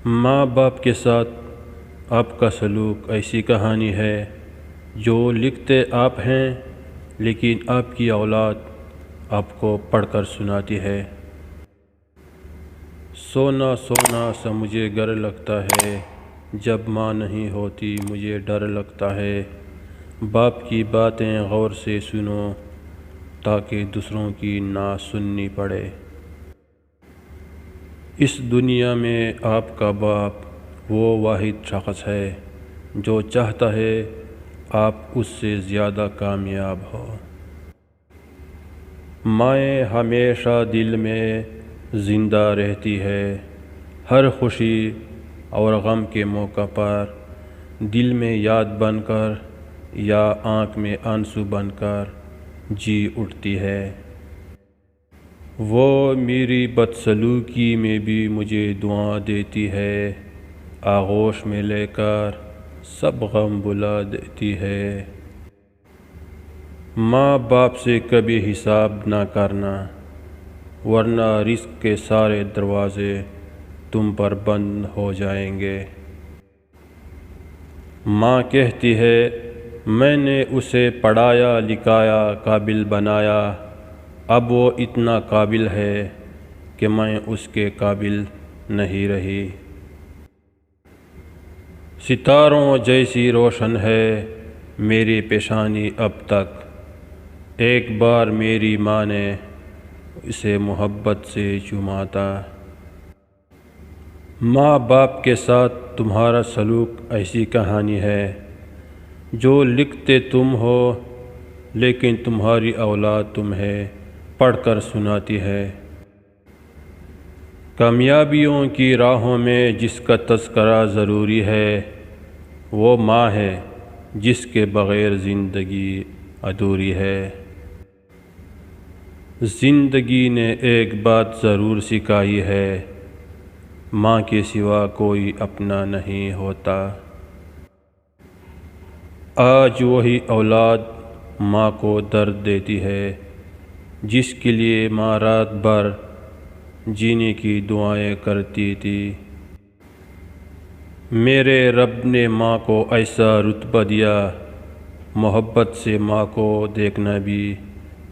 ماں باپ کے ساتھ آپ کا سلوک ایسی کہانی ہے جو لکھتے آپ ہیں لیکن آپ کی اولاد آپ کو پڑھ کر سناتی ہے۔ سونا سونا سا مجھے گر لگتا ہے، جب ماں نہیں ہوتی مجھے ڈر لگتا ہے۔ باپ کی باتیں غور سے سنو تاکہ دوسروں کی نہ سننی پڑے۔ اس دنیا میں آپ کا باپ وہ واحد شخص ہے جو چاہتا ہے آپ اس سے زیادہ کامیاب ہو۔ مائیں ہمیشہ دل میں زندہ رہتی ہے، ہر خوشی اور غم کے موقع پر دل میں یاد بن کر یا آنکھ میں آنسو بن کر جی اٹھتی ہے۔ وہ میری بدسلوکی میں بھی مجھے دعا دیتی ہے، آغوش میں لے کر سب غم بھلا دیتی ہے۔ ماں باپ سے کبھی حساب نہ کرنا، ورنہ رزق کے سارے دروازے تم پر بند ہو جائیں گے۔ ماں کہتی ہے میں نے اسے پڑھایا لکھایا قابل بنایا، اب وہ اتنا قابل ہے کہ میں اس کے قابل نہیں رہی۔ ستاروں جیسی روشن ہے میری پیشانی اب تک، ایک بار میری ماں نے اسے محبت سے چوما تھا۔ ماں باپ کے ساتھ تمہارا سلوک ایسی کہانی ہے جو لکھتے تم ہو لیکن تمہاری اولاد تمہیں پڑھ کر سناتی ہے۔ کامیابیوں کی راہوں میں جس کا تذکرہ ضروری ہے وہ ماں ہے جس کے بغیر زندگی ادھوری ہے۔ زندگی نے ایک بات ضرور سکھائی ہے، ماں کے سوا کوئی اپنا نہیں ہوتا۔ آج وہی اولاد ماں کو درد دیتی ہے جس کے لیے ماں رات بھر جینے کی دعائیں کرتی تھی۔ میرے رب نے ماں کو ایسا رتبہ دیا، محبت سے ماں کو دیکھنا بھی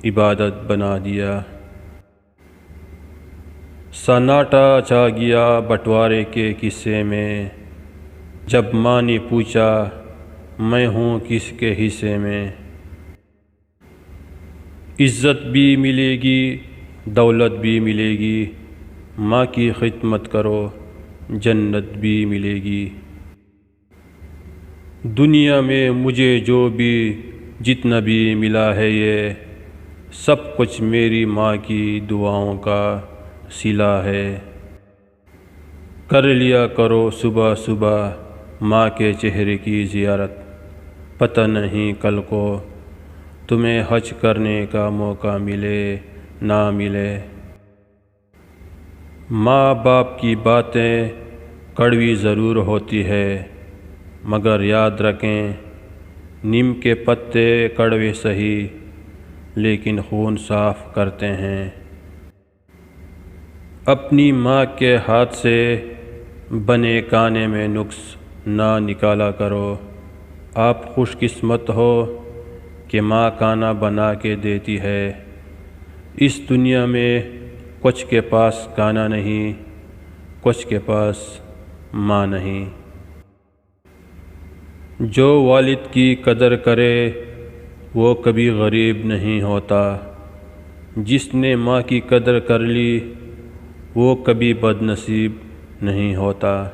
عبادت بنا دیا۔ سناٹا چھا گیا بٹوارے کے قصے میں، جب ماں نے پوچھا میں ہوں کس کے حصے میں۔ عزت بھی ملے گی دولت بھی ملے گی، ماں کی خدمت کرو جنت بھی ملے گی۔ دنیا میں مجھے جو بھی جتنا بھی ملا ہے یہ سب کچھ میری ماں کی دعاؤں کا صلہ ہے۔ کر لیا کرو صبح صبح ماں کے چہرے کی زیارت، پتہ نہیں کل کو تمہیں حج کرنے کا موقع ملے نہ ملے۔ ماں باپ کی باتیں کڑوی ضرور ہوتی ہے مگر یاد رکھیں نیم کے پتے کڑوے سہی لیکن خون صاف کرتے ہیں۔ اپنی ماں کے ہاتھ سے بنے کھانے میں نقص نہ نکالا کرو، آپ خوش قسمت ہو کہ ماں کھانا بنا کے دیتی ہے۔ اس دنیا میں کچھ کے پاس کھانا نہیں، کچھ کے پاس ماں نہیں۔ جو والد کی قدر کرے وہ کبھی غریب نہیں ہوتا، جس نے ماں کی قدر کر لی وہ کبھی بد نصیب نہیں ہوتا۔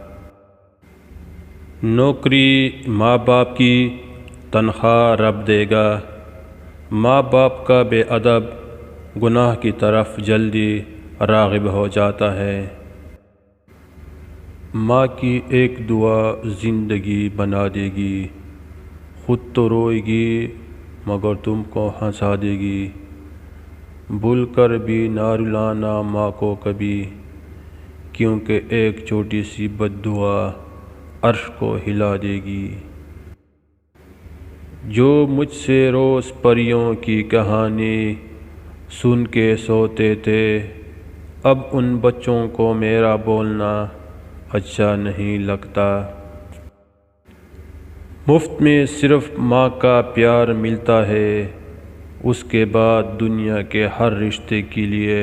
نوکری ماں باپ کی، تنخواہ رب دے گا، ماں باپ کا بے ادب گناہ کی طرف جلدی راغب ہو جاتا ہے۔ ماں کی ایک دعا زندگی بنا دے گی، خود تو روئے گی مگر تم کو ہنسا دے گی۔ بھول کر بھی نہ رلانا ماں کو کبھی، کیونکہ ایک چھوٹی سی بد دعا عرش کو ہلا دے گی۔ جو مجھ سے روز پریوں کی کہانی سن کے سوتے تھے، اب ان بچوں کو میرا بولنا اچھا نہیں لگتا۔ مفت میں صرف ماں کا پیار ملتا ہے، اس کے بعد دنیا کے ہر رشتے کے لیے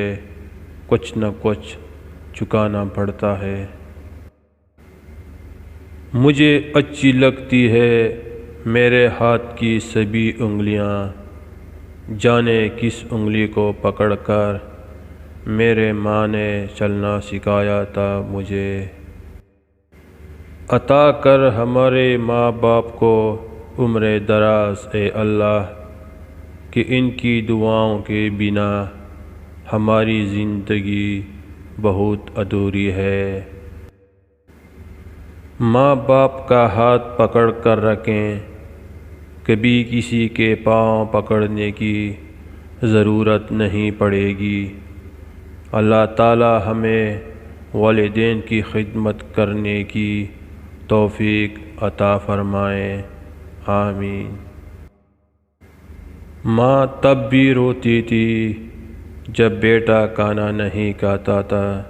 کچھ نہ کچھ چکانا پڑتا ہے۔ مجھے اچھی لگتی ہے میرے ہاتھ کی سبھی انگلیاں، جانے کس انگلی کو پکڑ کر میرے ماں نے چلنا سکھایا تھا مجھے۔ عطا کر ہمارے ماں باپ کو عمر دراز اے اللہ، کہ ان کی دعاؤں کے بنا ہماری زندگی بہت ادھوری ہے۔ ماں باپ کا ہاتھ پکڑ کر رکھیں، کبھی کسی کے پاؤں پکڑنے کی ضرورت نہیں پڑے گی۔ اللہ تعالی ہمیں والدین کی خدمت کرنے کی توفیق عطا فرمائے، آمین۔ ماں تب بھی روتی تھی جب بیٹا کھانا نہیں کھاتا تھا،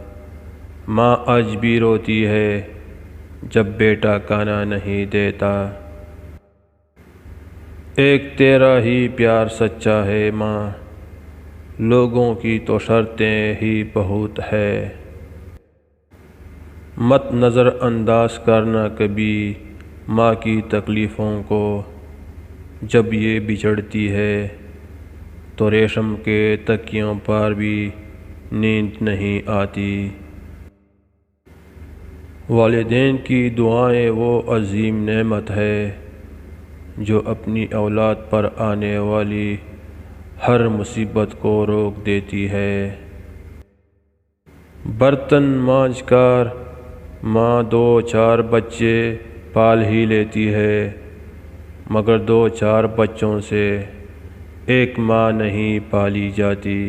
ماں آج بھی روتی ہے جب بیٹا کھانا نہیں دیتا۔ ایک تیرا ہی پیار سچا ہے ماں، لوگوں کی تو شرطیں ہی بہت ہے۔ مت نظر انداز کرنا کبھی ماں کی تکلیفوں کو، جب یہ بچھڑتی ہے تو ریشم کے تکیوں پر بھی نیند نہیں آتی۔ والدین کی دعائیں وہ عظیم نعمت ہے جو اپنی اولاد پر آنے والی ہر مصیبت کو روک دیتی ہے۔ برتن مانجھ کر ماں 2-4 بچے پال ہی لیتی ہے، مگر 2-4 بچوں سے ایک ماں نہیں پالی جاتی۔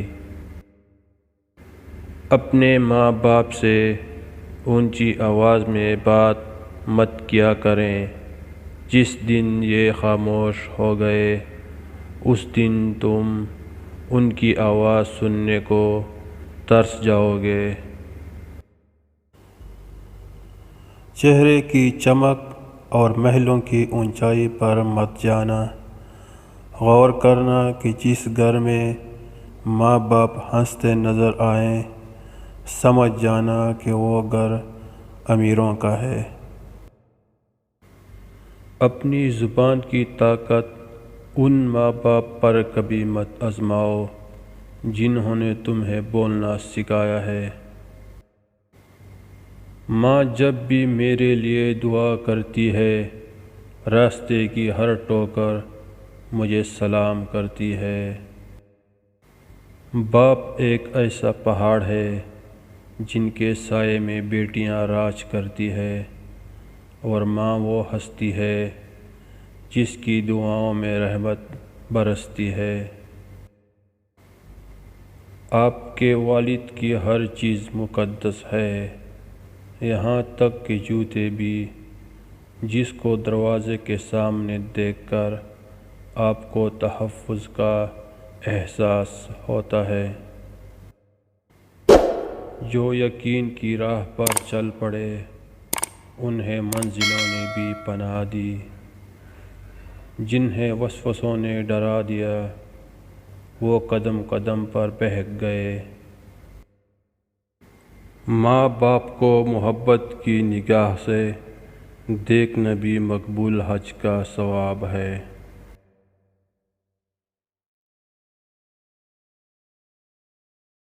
اپنے ماں باپ سے اونچی آواز میں بات مت کیا کریں، جس دن یہ خاموش ہو گئے اس دن تم ان کی آواز سننے کو ترس جاؤ گے۔ چہرے کی چمک اور محلوں کی اونچائی پر مت جانا، غور کرنا کہ جس گھر میں ماں باپ ہنستے نظر آئیں، سمجھ جانا کہ وہ گھر امیروں کا ہے۔ اپنی زبان کی طاقت ان ماں باپ پر کبھی مت آزماؤ جنہوں نے تمہیں بولنا سکھایا ہے۔ ماں جب بھی میرے لیے دعا کرتی ہے، راستے کی ہر ٹھوکر مجھے سلام کرتی ہے۔ باپ ایک ایسا پہاڑ ہے جن کے سائے میں بیٹیاں راج کرتی ہے، اور ماں وہ ہستی ہے جس کی دعاؤں میں رحمت برستی ہے۔ آپ کے والد کی ہر چیز مقدس ہے، یہاں تک کہ جوتے بھی، جس کو دروازے کے سامنے دیکھ کر آپ کو تحفظ کا احساس ہوتا ہے۔ جو یقین کی راہ پر چل پڑے انہیں منزلوں نے بھی پناہ دی، جنہیں وسوسوں نے ڈرا دیا وہ قدم قدم پر بہک گئے۔ ماں باپ کو محبت کی نگاہ سے دیکھنا بھی مقبول حج کا ثواب ہے۔